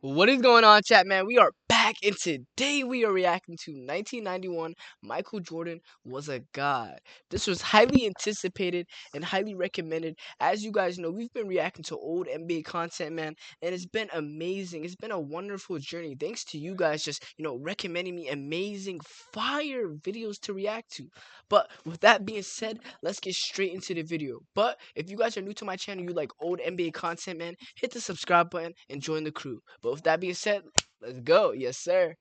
What is going on, chat, man? We are back, and today we are reacting to 1991. Michael Jordan was a god. This was highly anticipated and highly recommended. As you guys know, we've been reacting to old NBA content, man, and it's been amazing. It's been a wonderful journey. Thanks to you guys just, recommending me amazing fire videos to react to. But with that being said, let's get straight into the video. But if you guys are new to my channel, you like old NBA content, man, hit the subscribe button and join the crew. But with that being said, let's go. Yes, sir.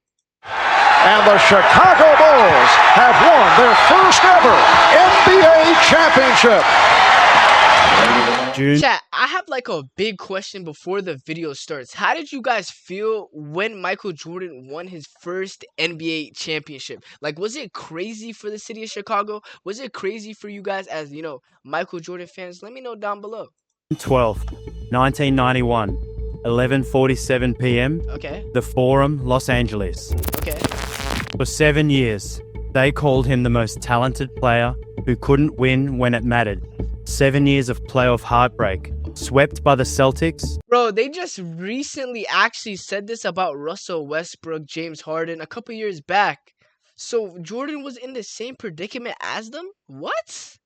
And the Chicago Bulls have won their first ever NBA championship. Chat, I have like a big question before the video starts. How did you guys feel when Michael Jordan won his first NBA championship? Like, was it crazy for the city of Chicago? Was it crazy for you guys as, Michael Jordan fans? Let me know down below. 12th, 1991. 11:47 p.m. Okay. The Forum, Los Angeles. Okay. For 7 years, they called him the most talented player who couldn't win when it mattered. 7 years of playoff heartbreak, swept by the Celtics. Bro, they just recently actually said this about Russell Westbrook, James Harden, a couple years back. So Jordan was in the same predicament as them? What?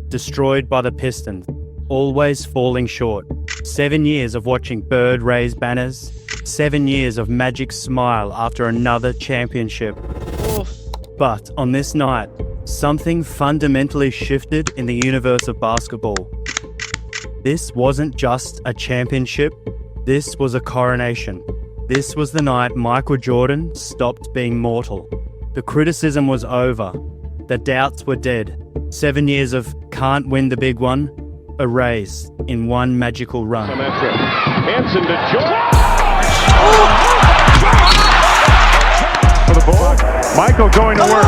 Destroyed by the Pistons, always falling short. 7 years of watching Bird raise banners. 7 years of Magic's smile after another championship. Oof. But on this night, something fundamentally shifted in the universe of basketball. This wasn't just a championship, this was a coronation. This was the night Michael Jordan stopped being mortal. The criticism was over. The doubts were dead. 7 years of can't win the big one, erased in one magical run. Hanson to Jordan. For the ball. Michael going to work.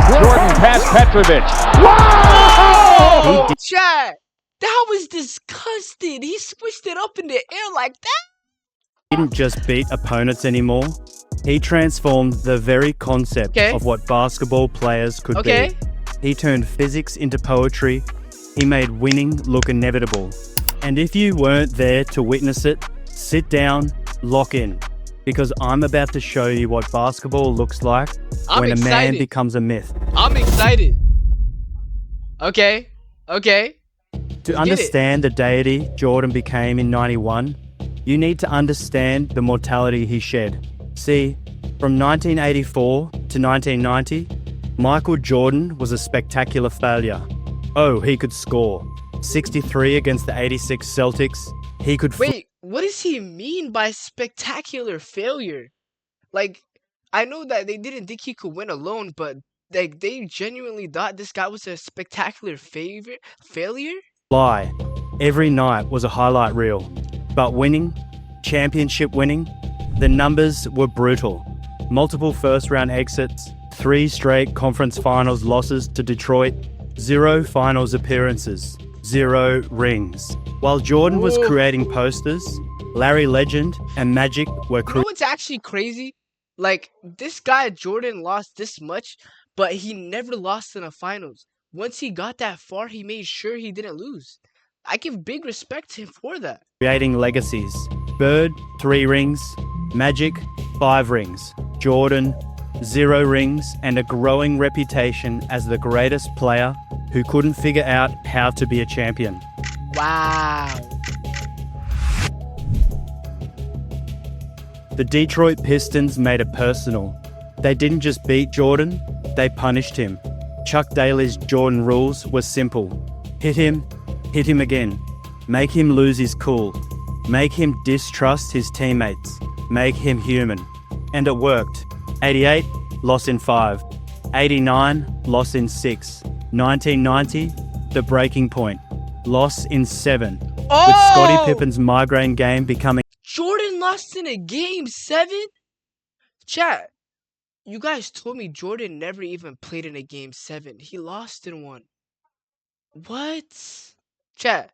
Jordan past Petrovic. Whoa! Chat, that was disgusting. He switched it up in the air like that. He didn't just beat opponents anymore. He transformed the very concept of what basketball players could be. He turned physics into poetry. He made winning look inevitable. And if you weren't there to witness it, sit down, lock in. Because I'm about to show you what basketball looks like when a man becomes a myth. I'm excited. Okay. To understand the deity Jordan became in 91, you need to understand the mortality he shed. See, from 1984 to 1990, Michael Jordan was a spectacular failure. Oh, he could score. 63 against the 86 Celtics. He could... Wait, what does he mean by spectacular failure? Like, I know that they didn't think he could win alone, but like they genuinely thought this guy was a spectacular failure? Lie. Every night was a highlight reel. But winning, championship winning, the numbers were brutal. Multiple first-round exits, 3 straight conference finals losses to Detroit, 0 finals appearances, 0 rings. While Jordan was creating posters, Larry Legend and Magic were You know what's actually crazy? Like, this guy Jordan lost this much, but he never lost in the finals. Once he got that far, he made sure he didn't lose. I give big respect to him for that. Creating legacies. Bird, 3 rings. Magic, 5 rings. Jordan, 0 rings, and a growing reputation as the greatest player who couldn't figure out how to be a champion. Wow. The Detroit Pistons made it personal. They didn't just beat Jordan, they punished him. Chuck Daly's Jordan rules were simple. Hit him again. Make him lose his cool. Make him distrust his teammates. Make him human. And it worked. 88, loss in 5. 89, loss in 6. 1990, the breaking point. Loss in 7. With Scottie Pippen's migraine game becoming... Jordan lost in a game 7? Chat, you guys told me Jordan never even played in a game 7. He lost in one. What? Chat,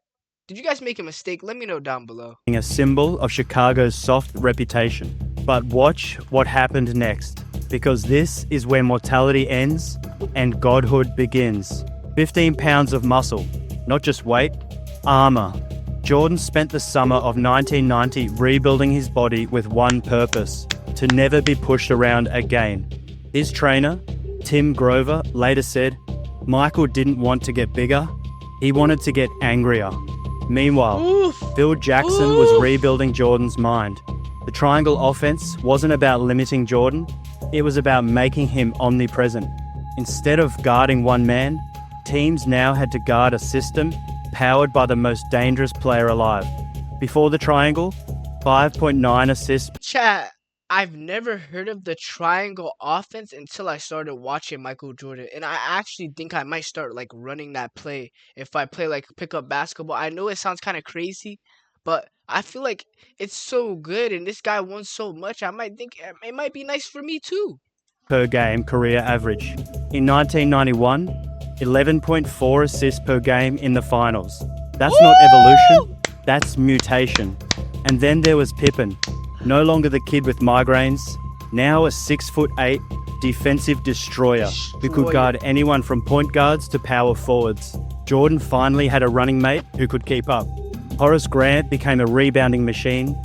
did you guys make a mistake? Let me know down below. A symbol of Chicago's soft reputation. But watch what happened next. Because this is where mortality ends and godhood begins. 15 pounds of muscle, not just weight, armor. Jordan spent the summer of 1990 rebuilding his body with one purpose: to never be pushed around again. His trainer, Tim Grover, later said, Michael didn't want to get bigger, he wanted to get angrier. Meanwhile, Oof. Phil Jackson was rebuilding Jordan's mind. The triangle offense wasn't about limiting Jordan, it was about making him omnipresent. Instead of guarding one man, teams now had to guard a system powered by the most dangerous player alive. Before the triangle, 5.9 assists. Chat, I've never heard of the triangle offense until I started watching Michael Jordan. And I actually think I might start like running that play if I play like pickup basketball. I know it sounds kind of crazy, but I feel like it's so good and this guy won so much. I might think it might be nice for me too. Per game career average. In 1991, 11.4 assists per game in the finals. That's not evolution, that's mutation. And then there was Pippen, no longer the kid with migraines, now a 6'8" defensive destroyer who could guard anyone from point guards to power forwards. Jordan finally had a running mate who could keep up. Horace Grant became a rebounding machine.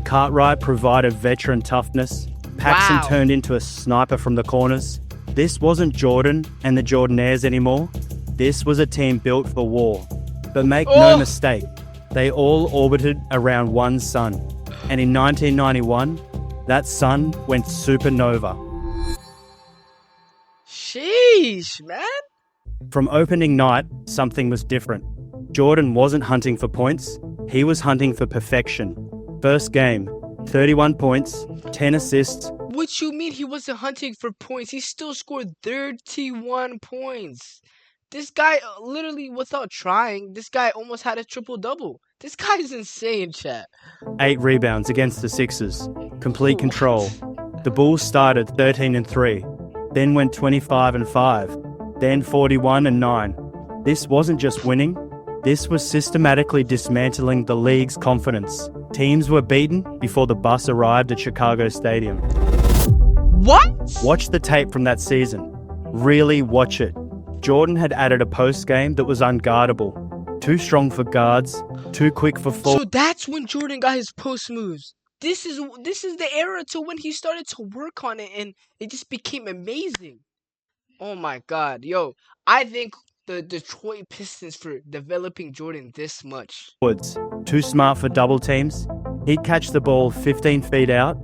Cartwright provided veteran toughness. Paxson turned into a sniper from the corners. This wasn't Jordan and the Jordanaires anymore. This was a team built for war. But make no mistake, they all orbited around one sun. And in 1991, that sun went supernova. Sheesh, man. From opening night, something was different. Jordan wasn't hunting for points, he was hunting for perfection. First game, 31 points, 10 assists. What you mean he wasn't hunting for points? He still scored 31 points. This guy, literally without trying, this guy almost had a triple-double. This guy's insane, chat. 8 rebounds against the Sixers. Complete control. The Bulls started 13-3, then went 25-5, then 41-9. This wasn't just winning, this was systematically dismantling the league's confidence. Teams were beaten before the bus arrived at Chicago Stadium. What? Watch the tape from that season. Really watch it. Jordan had added a post game that was unguardable. Too strong for guards, too quick for So that's when Jordan got his post moves. This is the era to when he started to work on it and it just became amazing. Oh my god, yo, I think the Detroit Pistons for developing Jordan this much. forwards. Too smart for double teams. He'd catch the ball 15 feet out,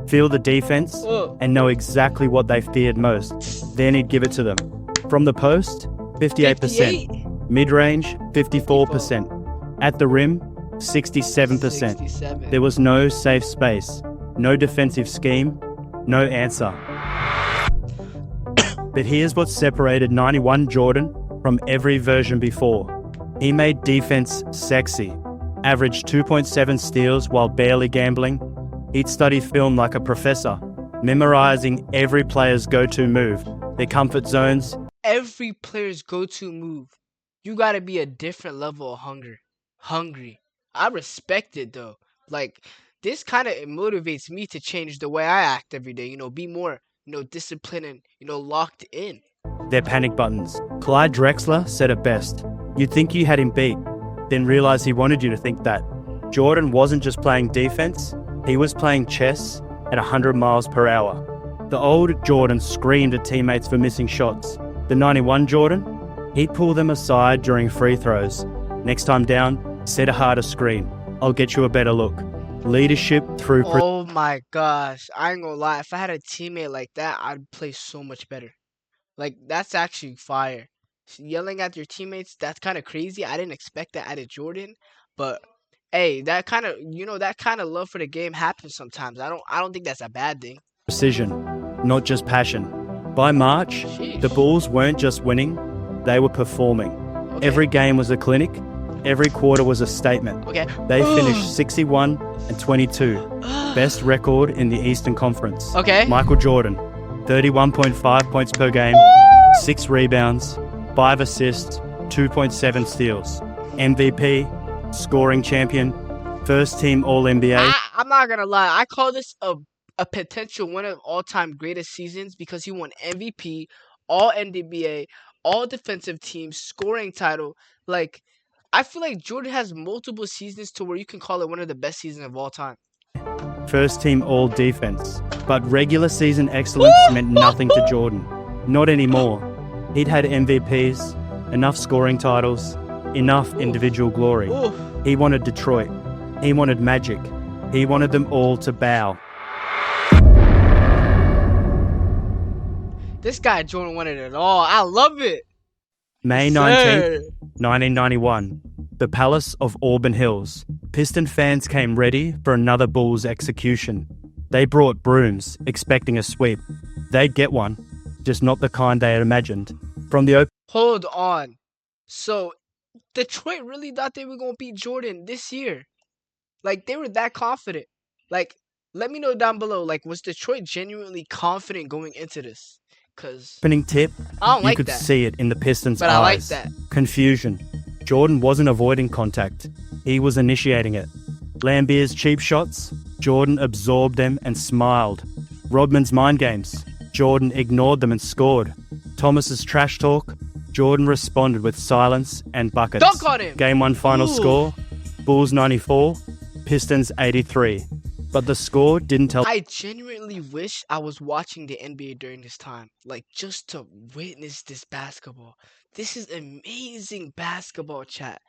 feel the defense, and know exactly what they feared most. Then he'd give it to them. From the post, 58%. 58? Mid-range, 54%. At the rim, 67%. 67. There was no safe space, no defensive scheme, no answer. But here's what separated 91 Jordan from every version before. He made defense sexy. Averaged 2.7 steals while barely gambling. He'd study film like a professor, memorizing every player's go-to move, their comfort zones. Every player's go-to move. You gotta be a different level of hungry. I respect it though. Like, this kind of motivates me to change the way I act every day. Be more, disciplined and, locked in. Their panic buttons. Clyde Drexler said it best. You'd think you had him beat, then realize he wanted you to think that. Jordan wasn't just playing defense, he was playing chess at 100 miles per hour. The old Jordan screamed at teammates for missing shots. The 91 Jordan, he'd pull them aside during free throws. Next time down, set a harder screen. I'll get you a better look. Leadership through... Oh my gosh, I ain't gonna lie. If I had a teammate like that, I'd play so much better. Like, that's actually fire. Yelling at your teammates, that's kind of crazy. I didn't expect that out of Jordan, but hey, that kind of, that kind of love for the game happens sometimes. I don't think that's a bad thing. Precision, not just passion. By March, the Bulls weren't just winning, they were performing. Okay. Every game was a clinic, every quarter was a statement. Okay. They finished 61-22, best record in the Eastern Conference. Okay. Michael Jordan, 31.5 points per game, 6 rebounds, 5 assists, 2.7 steals. MVP, scoring champion, first team All-NBA. I'm not gonna lie. I call this a potential one of all-time greatest seasons because he won MVP, All NBA, All Defensive Team, scoring title. Like, I feel like Jordan has multiple seasons to where you can call it one of the best seasons of all time. First team all defense. But regular season excellence meant nothing to Jordan. Not anymore. He'd had MVPs, enough scoring titles, enough individual glory. Oof. He wanted Detroit. He wanted Magic. He wanted them all to bow. This guy Jordan wanted it all. I love it. May 19th, 1991. The Palace of Auburn Hills. Piston fans came ready for another Bulls execution. They brought brooms, expecting a sweep. They'd get one, just not the kind they had imagined. From the open... Hold on. So, Detroit really thought they were going to beat Jordan this year. Like, they were that confident. Like, let me know down below, like, was Detroit genuinely confident going into this? Because opening tip, I don't you like could that. see it in the Pistons' But eyes. I like that. Confusion. Jordan wasn't avoiding contact. He was initiating it. Lambier's cheap shots, Jordan absorbed them and smiled. Rodman's mind games, Jordan ignored them and scored. Thomas's trash talk, Jordan responded with silence and buckets. Dunk on him! Game 1 final Ooh. score, Bulls 94, Pistons 83. But the score didn't tell... I genuinely wish I was watching the NBA during this time. Like, just to witness this basketball. This is amazing basketball, chat.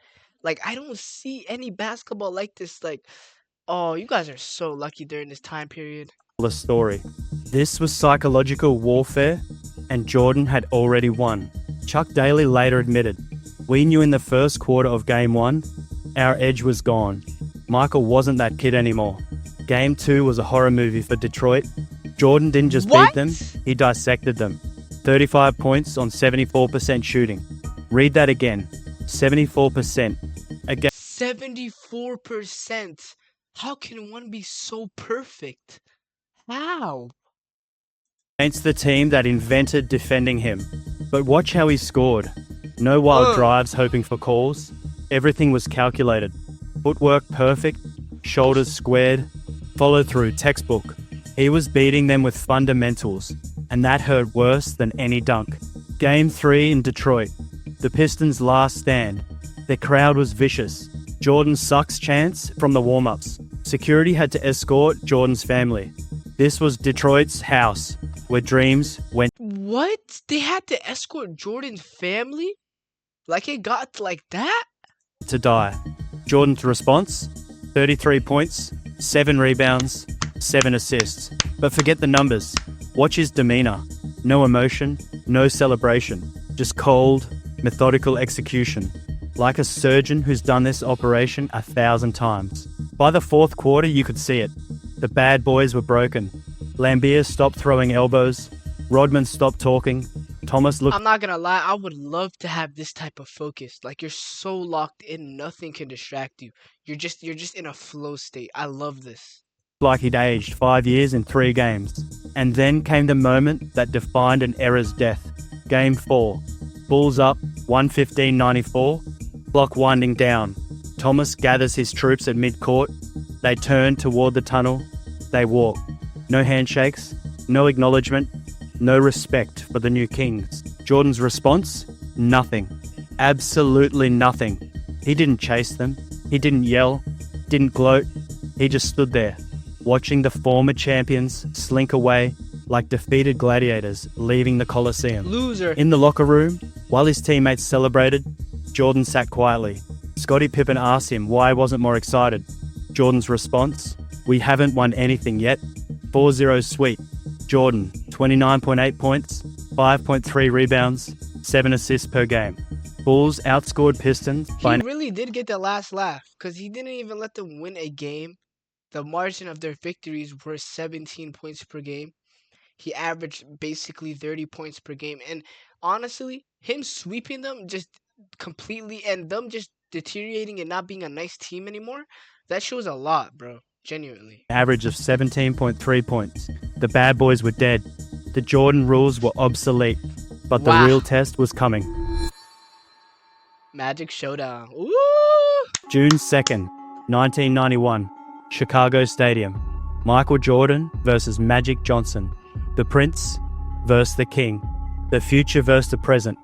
Like, I don't see any basketball like this. Like, oh, you guys are so lucky during this time period. The story. This was psychological warfare, and Jordan had already won. Chuck Daly later admitted, "We knew in the first quarter of Game 1, our edge was gone. Michael wasn't that kid anymore. Game 2 was a horror movie for Detroit. Jordan didn't just What? beat them, he dissected them. 35 points on 74% shooting. Read that again. 74%. Again. 74%. How can one be so perfect? How? Against the team that invented defending him. But watch how he scored. No wild drives hoping for calls. Everything was calculated. Footwork perfect, shoulders squared, follow through textbook. He was beating them with fundamentals, and that hurt worse than any dunk. Game 3 in Detroit. The Pistons' last stand. The crowd was vicious. Jordan sucks chants from the warm-ups. Security had to escort Jordan's family. This was Detroit's house, where dreams went What? They had to escort Jordan's family? Like it got like that? to die. Jordan's response? 33 points, 7 rebounds, 7 assists. But forget the numbers. Watch his demeanor. No emotion, no celebration. Just cold, methodical execution. Like a surgeon who's done this operation 1,000 times. By the fourth quarter, you could see it. The bad boys were broken. Lambier stopped throwing elbows. Rodman stopped talking. Thomas looked... I'm not gonna lie, I would love to have this type of focus. Like you're so locked in, nothing can distract you. You're just in a flow state. I love this. like he'd aged 5 years in 3 games. And then came the moment that defined an era's death. Game 4. Bulls up, 115-94. Clock winding down. Thomas gathers his troops at mid-court. They turn toward the tunnel. They walk. No handshakes, no acknowledgement, no respect for the new kings. Jordan's response? Nothing. Absolutely nothing. He didn't chase them. He didn't yell. Didn't gloat. He just stood there, watching the former champions slink away like defeated gladiators leaving the Colosseum. Loser. In the locker room, while his teammates celebrated, Jordan sat quietly. Scottie Pippen asked him why he wasn't more excited. Jordan's response? We haven't won anything yet. 4-0 sweep. Jordan, 29.8 points, 5.3 rebounds, 7 assists per game. Bulls outscored Pistons by... He really did get the last laugh because he didn't even let them win a game. The margin of their victories were 17 points per game. He averaged basically 30 points per game. And honestly, him sweeping them just completely and them just deteriorating and not being a nice team anymore, that shows a lot, bro. Genuinely. Average of 17.3 points. The bad boys were dead. The Jordan rules were obsolete. But the Wow. real test was coming. Magic Showdown. Ooh! June 2nd, 1991. Chicago Stadium. Michael Jordan versus Magic Johnson. The Prince versus the King. The future versus the present.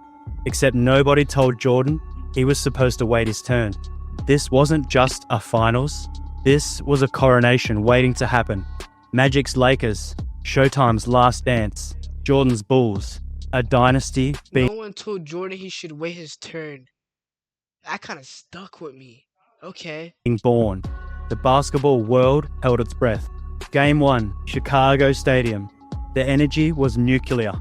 Except nobody told Jordan He was supposed to wait his turn. This wasn't just a finals. This was a coronation waiting to happen. Magic's Lakers, Showtime's last dance, Jordan's Bulls, a dynasty No one told Jordan he should wait his turn. That kind of stuck with me. Okay. being born. The basketball world held its breath. Game 1, Chicago Stadium. The energy was nuclear.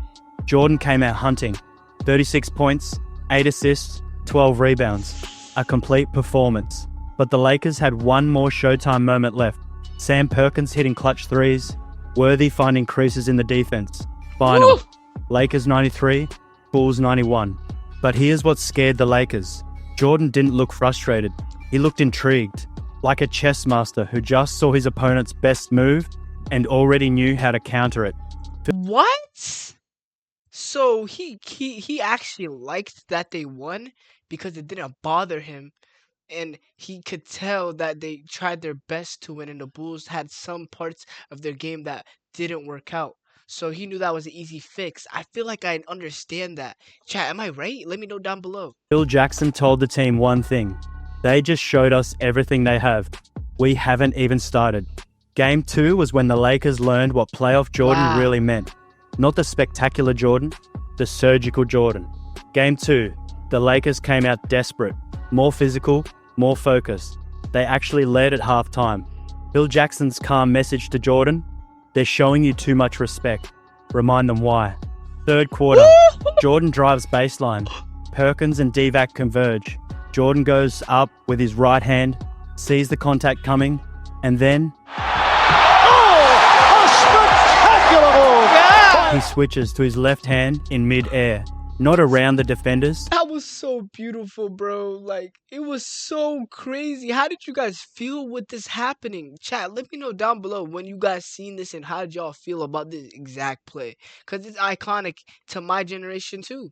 Jordan came out hunting. 36 points, 8 assists, 12 rebounds. A complete performance. But the Lakers had one more Showtime moment left. Sam Perkins hitting clutch threes. Worthy finding creases in the defense. Final. Woo! Lakers 93, Bulls 91. But here's what scared the Lakers. Jordan didn't look frustrated. He looked intrigued, like a chess master who just saw his opponent's best move and already knew how to counter it. What? So he actually liked that they won because it didn't bother him, and he could tell that they tried their best to win, and the Bulls had some parts of their game that didn't work out. So he knew that was an easy fix. I feel like I understand that. Chat, am I right? Let me know down below. Phil Jackson told the team one thing. They just showed us everything they have. We haven't even started. Game 2 was when the Lakers learned what playoff Jordan really meant. Not the spectacular Jordan, the surgical Jordan. Game 2, the Lakers came out desperate, more physical, more focused. They actually led at halftime. Phil Jackson's calm message to Jordan, they're showing you too much respect. Remind them why. Third quarter, Jordan drives baseline. Perkins and Divac converge. Jordan goes up with his right hand, sees the contact coming, and then he switches to his left hand in mid-air, not around the defenders. That was so beautiful, bro. Like, it was so crazy. How did you guys feel with this happening? Chat, let me know down below when you guys seen this and how did y'all feel about this exact play. Because it's iconic to my generation too.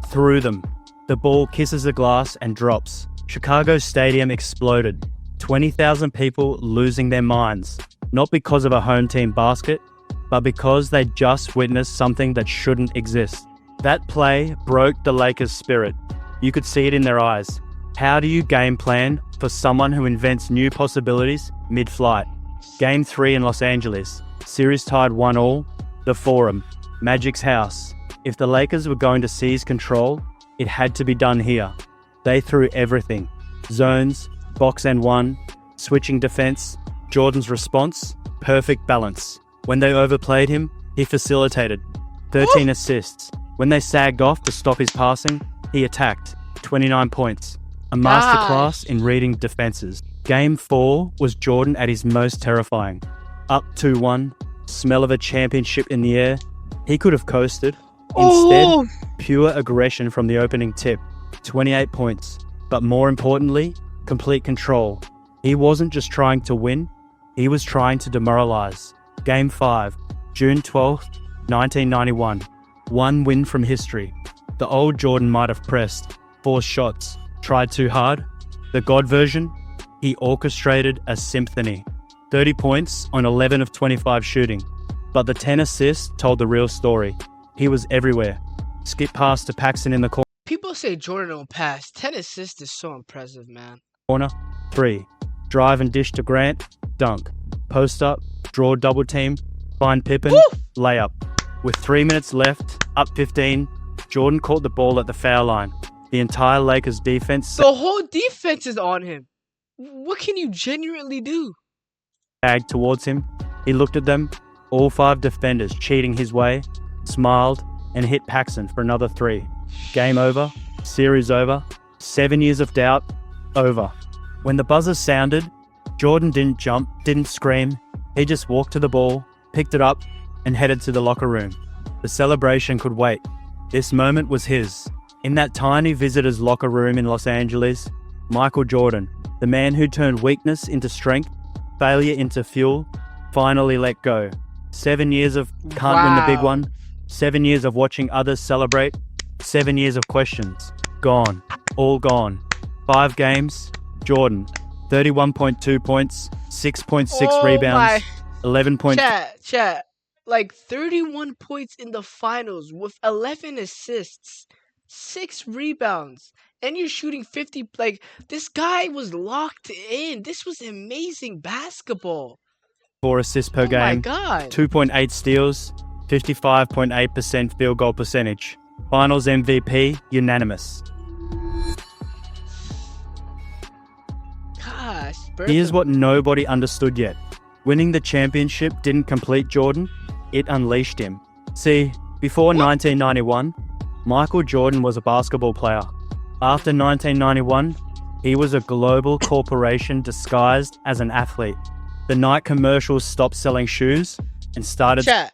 Through them. The ball kisses the glass and drops. Chicago Stadium exploded. 20,000 people losing their minds. Not because of a home team basket, but because they just witnessed something that shouldn't exist. That play broke the Lakers' spirit. You could see it in their eyes. How do you game plan for someone who invents new possibilities mid-flight? Game 3 in Los Angeles. Series tied 1-1. The Forum. Magic's house. If the Lakers were going to seize control, it had to be done here. They threw everything. Zones, box and one, switching defense. Jordan's response, perfect balance. When they overplayed him, he facilitated. 13 assists. When they sagged off to stop his passing, he attacked. 29 points. A masterclass in reading defenses. Game 4 was Jordan at his most terrifying. Up 2-1, smell of a championship in the air. He could have coasted. Instead, pure aggression from the opening tip. 28 points. But more importantly, complete control. He wasn't just trying to win, he was trying to demoralize. Game 5, June 12th, 1991. One win from history. The old Jordan might have pressed, forced shots, tried too hard. The God version, he orchestrated a symphony. 30 points on 11 of 25 shooting. But the 10 assists told the real story. He was everywhere. Skip pass to Paxson in the corner. People say Jordan don't pass. 10 assists is so impressive, man. 3. Drive and dish to Grant. Dunk. Post up. Draw double team. Find Pippen. Layup. With 3 minutes left, up 15, Jordan caught the ball at the foul line. The entire Lakers defense The whole defense is on him. What can you genuinely do? sagged towards him. He looked at them, all 5 defenders cheating his way, smiled, and hit Paxson for another 3. Game over. Series over. 7 years of doubt. Over. When the buzzer sounded, Jordan didn't jump, didn't scream. He just walked to the ball, picked it up, and headed to the locker room. The celebration could wait. This moment was his. In that tiny visitor's locker room in Los Angeles, Michael Jordan, the man who turned weakness into strength, failure into fuel, finally let go. 7 years of can't win the big one. 7 years of watching others celebrate. 7 years of questions. Gone. All gone. 5 games. Jordan. 31.2 points. 6.6 rebounds. 11 points. Chat. Like 31 points in the finals with 11 assists. 6 rebounds, and you're shooting 50. Like, this guy was locked in. This was amazing basketball. 4 assists per Oh my game, God. 2.8 steals, 55.8% field goal percentage. Finals MVP, unanimous. Gosh, Here's what nobody understood yet. Winning the championship didn't complete Jordan, it unleashed him. See, before 1991, Michael Jordan was a basketball player. After 1991, he was a global corporation disguised as an athlete. The night commercials stopped selling shoes and started... Chat,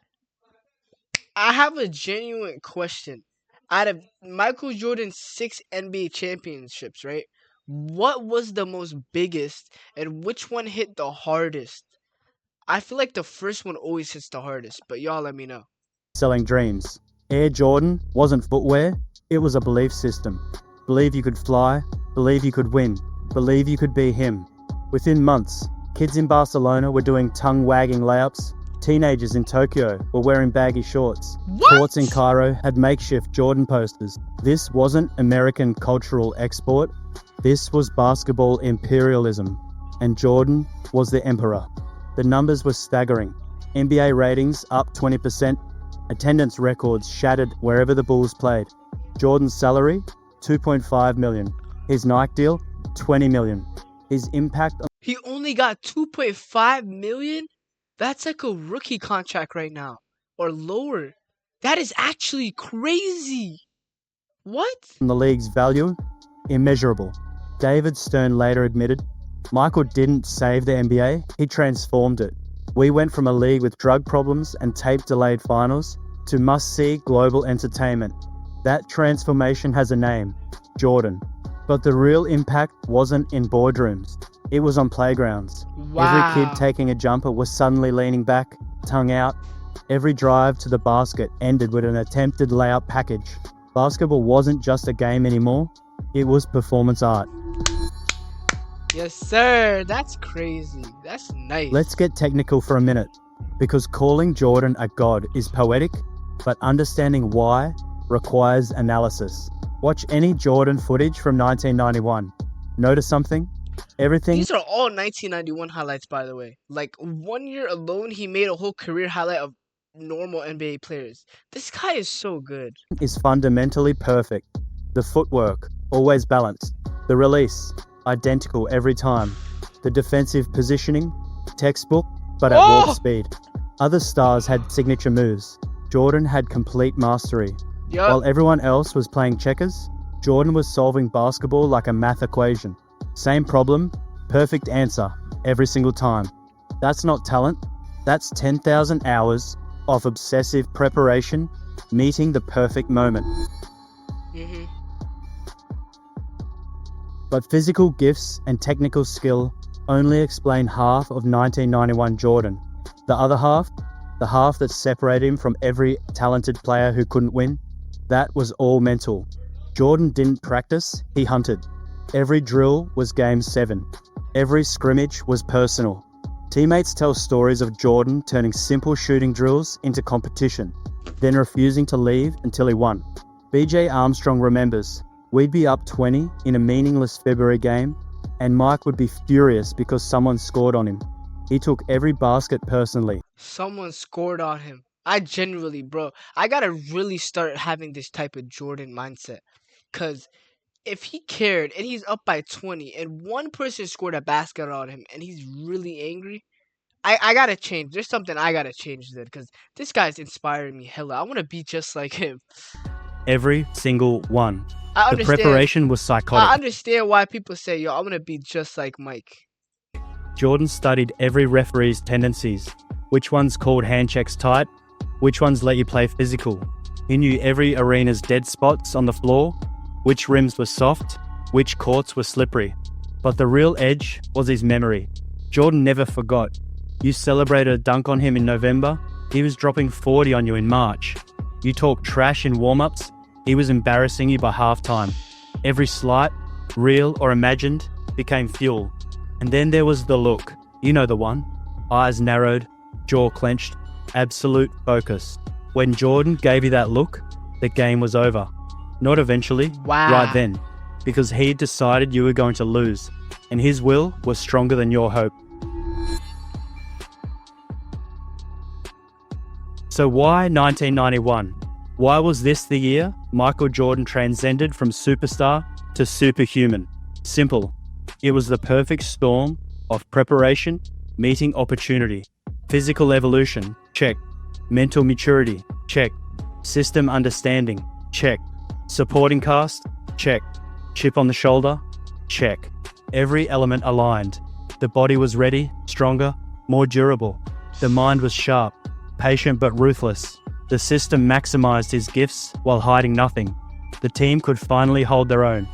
I have a genuine question. Out of Michael Jordan's 6 NBA championships, right? What was the most biggest and which one hit the hardest? I feel like the first one always hits the hardest, but y'all let me know. selling dreams. Air Jordan wasn't footwear, it was a belief system. Believe you could fly, believe you could win, believe you could be him. Within months, kids in Barcelona were doing tongue-wagging layups. Teenagers in Tokyo were wearing baggy shorts. What? Courts in Cairo had makeshift Jordan posters. This wasn't American cultural export. This was basketball imperialism. And Jordan was the emperor. The numbers were staggering. NBA ratings up 20%. Attendance records shattered wherever the Bulls played. Jordan's salary, $2.5 million. His Nike deal, $20 million. His impact on... He only got 2.5 million? That's like a rookie contract right now, or lower. That is actually crazy. What? the league's value, immeasurable. David Stern later admitted, Michael didn't save the NBA, he transformed it. We went from a league with drug problems and tape-delayed finals to must-see global entertainment. That transformation has a name, Jordan. But the real impact wasn't in boardrooms. It was on playgrounds. Wow. Every kid taking a jumper was suddenly leaning back, tongue out. Every drive to the basket ended with an attempted layup package. Basketball wasn't just a game anymore, it was performance art. Yes, sir. That's crazy. That's nice. Let's get technical for a minute, because calling Jordan a god is poetic, but understanding why requires analysis. Watch any Jordan footage from 1991. Notice something? Everything These are all 1991 highlights, by the way. Like, 1 year alone, he made a whole career highlight of normal NBA players. This guy is so good. is fundamentally perfect. The footwork, always balanced. The release, identical every time. The defensive positioning, textbook, but at warp speed. Other stars had signature moves. Jordan had complete mastery. Yup. While everyone else was playing checkers, Jordan was solving basketball like a math equation. Same problem, perfect answer, every single time. That's not talent, that's 10,000 hours of obsessive preparation meeting the perfect moment. Mhm. But physical gifts and technical skill only explain half of 1991 Jordan. The other half, the half that separated him from every talented player who couldn't win, that was all mental. Jordan didn't practice, he hunted. Every drill was Game 7. Every scrimmage was personal. Teammates tell stories of Jordan turning simple shooting drills into competition, then refusing to leave until he won. BJ Armstrong remembers, we'd be up 20 in a meaningless February game, and Mike would be furious because someone scored on him. He took every basket personally. Someone scored on him. I genuinely, bro, I gotta really start having this type of Jordan mindset. Because if he cared and he's up by 20 and one person scored a basket on him and he's really angry, I gotta change. There's something I gotta change then, because this guy's inspiring me hella. I want to be just like him. Every single one. I The understand. preparation was psychotic. I understand why people say, yo, I want to be just like Mike. Jordan studied every referee's tendencies. Which ones called hand checks tight? Which ones let you play physical? He knew every arena's dead spots on the floor, which rims were soft, which courts were slippery. But the real edge was his memory. Jordan never forgot. You celebrated a dunk on him in November, he was dropping 40 on you in March. You talked trash in warm-ups, he was embarrassing you by halftime. Every slight, real or imagined, became fuel. And then there was the look. You know the one. Eyes narrowed, jaw clenched, absolute focus. When Jordan gave you that look, the game was over. Not eventually, Wow. right then, because he decided you were going to lose, and his will was stronger than your hope. So why 1991? Why was this the year Michael Jordan transcended from superstar to superhuman? Simple. It was the perfect storm of preparation, meeting opportunity. Physical evolution, check. Mental maturity, check. System understanding, check. Supporting cast, check. Chip on the shoulder, check. Every element aligned. The body was ready, stronger, more durable. The mind was sharp, patient but ruthless. The system maximized his gifts while hiding nothing. The team could finally hold their own.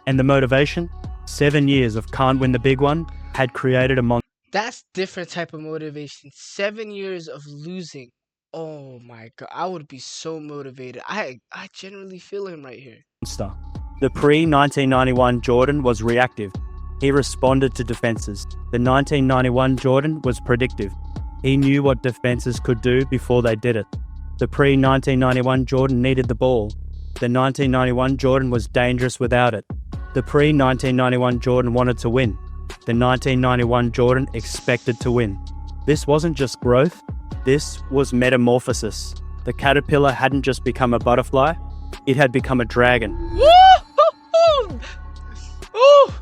And the motivation? 7 years of can't win the big one had created a That's different type of motivation. 7 years of losing. Oh my god, I would be so motivated. I genuinely feel him right here. monster. The pre-1991 Jordan was reactive. He responded to defenses. The 1991 Jordan was predictive. He knew what defenses could do before they did it. The pre-1991 Jordan needed the ball. The 1991 Jordan was dangerous without it. The pre-1991 Jordan wanted to win. The 1991 Jordan expected to win. This wasn't just growth, this was metamorphosis. The caterpillar hadn't just become a butterfly, it had become a dragon. Woo! Ooh!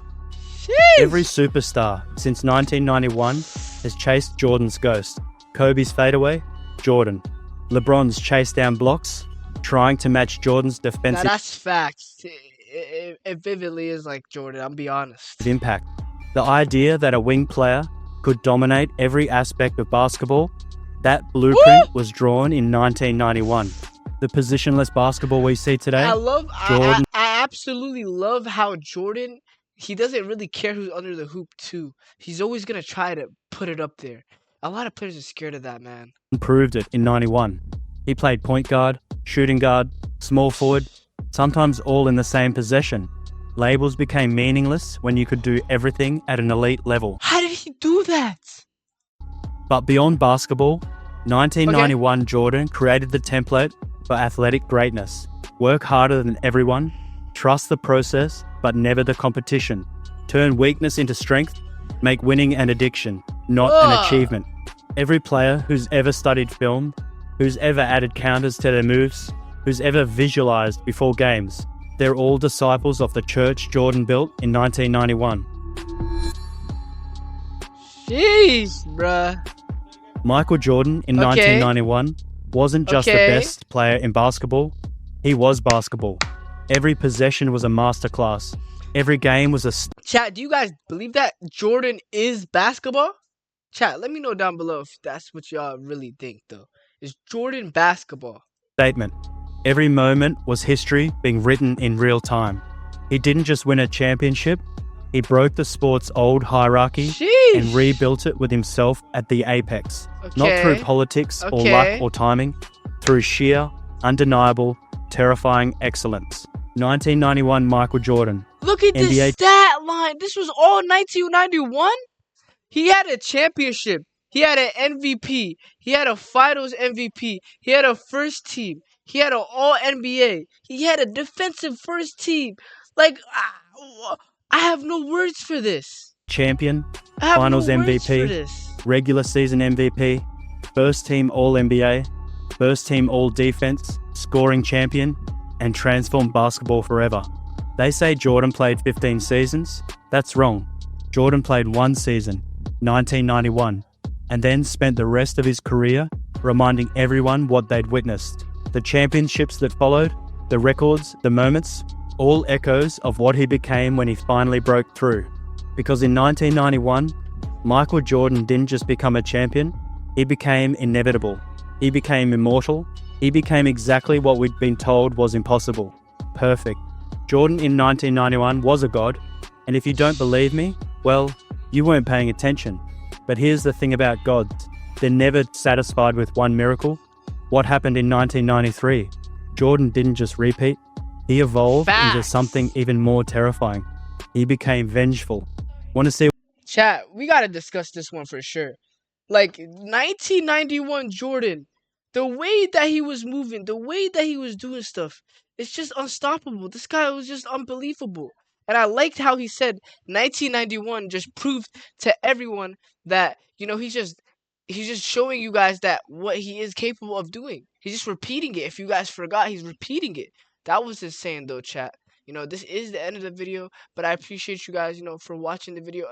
Sheesh! Every superstar since 1991 has chased Jordan's ghost. Kobe's fadeaway, Jordan. LeBron's chase down blocks, trying to match Jordan's Now defensive that's facts. It vividly is like Jordan, I'll be honest. impact. The idea that a wing player could dominate every aspect of basketball, that blueprint was drawn in 1991. The positionless basketball we see today, Jordan I absolutely love how Jordan, he doesn't really care who's under the hoop too. He's always gonna try to put it up there. A lot of players are scared of that, man. proved it in 91. He played point guard, shooting guard, small forward, sometimes all in the same possession. Labels became meaningless when you could do everything at an elite level. How did he do that? But beyond basketball, 1991 Jordan created the template for athletic greatness. Work harder than everyone, trust the process, but never the competition. Turn weakness into strength, make winning an addiction, not an achievement. Every player who's ever studied film, who's ever added counters to their moves, who's ever visualized before games, they're all disciples of the church Jordan built in 1991. Jeez, bruh. Michael Jordan in 1991 wasn't just the best player in basketball, he was basketball. Every possession was a masterclass. Every game was a Chat, do you guys believe that Jordan is basketball? Chat, let me know down below if that's what y'all really think, though. Is Jordan basketball? statement. Every moment was history being written in real time. He didn't just win a championship, he broke the sport's old hierarchy and rebuilt it with himself at the apex. Not through politics or luck or timing, through sheer, undeniable, terrifying excellence. 1991 Michael Jordan. Look at this stat line. This was all 1991? He had a championship. He had an MVP. He had a finals MVP. He had a first team. He had an all-NBA. He had a defensive first team. Like, I have no words for this. Champion, finals MVP, regular season MVP, first team All-NBA, first team All-Defense, scoring champion, and transformed basketball forever. They say Jordan played 15 seasons. That's wrong. Jordan played one season, 1991, and then spent the rest of his career reminding everyone what they'd witnessed. The championships that followed, the records, the moments, all echoes of what he became when he finally broke through. Because in 1991, Michael Jordan didn't just become a champion, he became inevitable. He became immortal. He became exactly what we'd been told was impossible. Perfect. Jordan in 1991 was a god, and if you don't believe me, well, you weren't paying attention. But here's the thing about gods. They're never satisfied with one miracle. What happened in 1993? Jordan didn't just repeat, he evolved into something even more terrifying. He became vengeful. Want to see? Chat, we gotta discuss this one for sure. Like, 1991 Jordan, the way that he was moving, the way that he was doing stuff, It's just unstoppable. This guy was just unbelievable. And I liked how he said 1991 just proved to everyone that, he's just showing you guys that what he is capable of doing. He's just repeating it. If you guys forgot, he's repeating it. That was insane though, chat. This is the end of the video, but I appreciate you guys, for watching the video.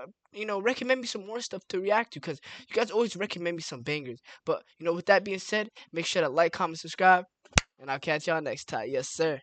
Recommend me some more stuff to react to, because you guys always recommend me some bangers. But, with that being said, make sure to like, comment, subscribe, and I'll catch y'all next time. Yes, sir.